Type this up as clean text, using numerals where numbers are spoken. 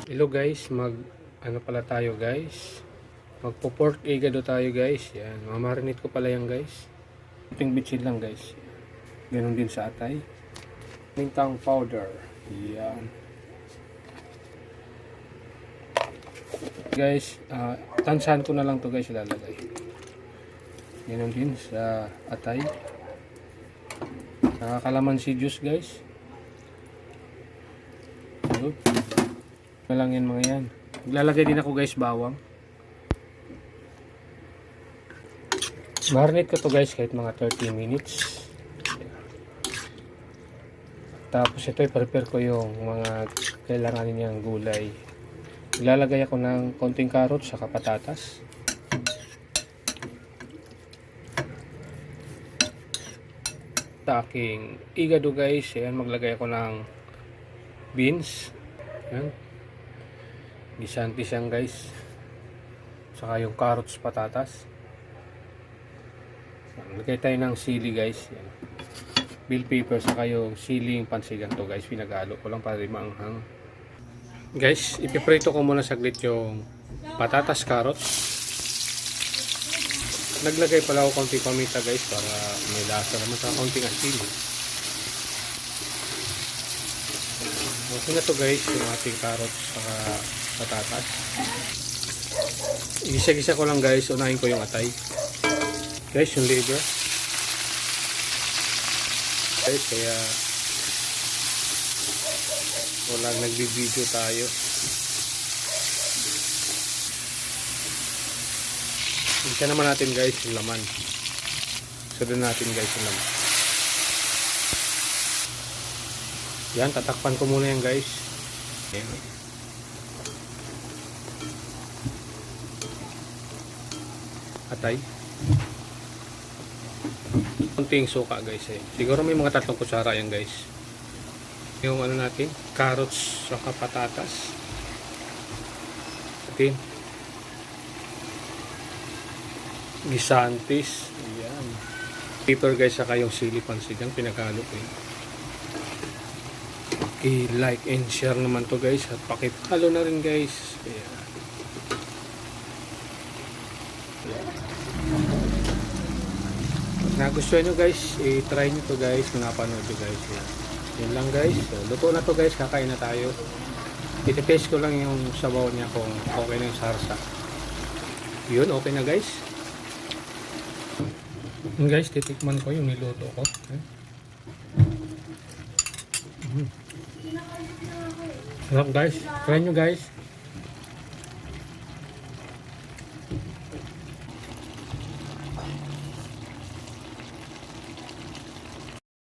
Hello guys, ano pala tayo guys, magpo-pork igado tayo guys. Yan, mamarinate ko pala yan guys. Kunting bitsin lang guys. Ganon din sa atay. Mintang powder. Yan. Guys, tansahan ko na lang to guys ilalagay. Ganon din sa atay. Kalamansi juice guys. Good. Lang yan mga yan. Maglalagay din ako guys bawang. Marinate ko to guys kahit mga 30 minutes. Tapos ito i-prepare ko yung mga kailangan niyang gulay. Maglalagay ako ng konting carrots saka patatas. Sa aking igado guys, ayan, maglagay ako ng beans. Ayan. Gisantis yan guys, saka yung carrots, patatas. Lagay tayo ng sili guys. Yan. Bell pepper saka yung siling pansigang to guys, pinagalo ko lang para di maanghang. Guys, ipiprito ko muna saglit yung patatas, carrots. Naglagay pala ako konting paminta guys para may lasa naman, saka konting asin. Okay na to guys yung ating carrots saka patatas. Gisa-gisa ko lang guys, unahin ko yung atay. Guys, yung liver. Guys, kaya walang nagbibideo tayo. Isa naman natin guys yung laman. Sundan natin guys yung laman. Yan, tatakpan ko muna yan guys. Yan. Atay. Kunting suka guys eh. Siguro may mga 3 kutsara yan guys. Yung ano natin, carrots saka patatas. Atin. Gisantis. Ayan. Pepper guys saka yung sili pansigang pinaghalo ko yun. I-like and share naman to guys at pakipalo na rin guys. Ayan. Nagustuhan nyo guys, i-try nyo to guys kung napanood nyo guys. Yan. Yun lang guys. So, luto na to guys, kakain na tayo. Iti-taste ko lang yung sabaw niya kung okay na yung sarsa. Yun, okay na guys. Yun guys, titikman ko yung niluto ko. Sarap guys, try nyo guys.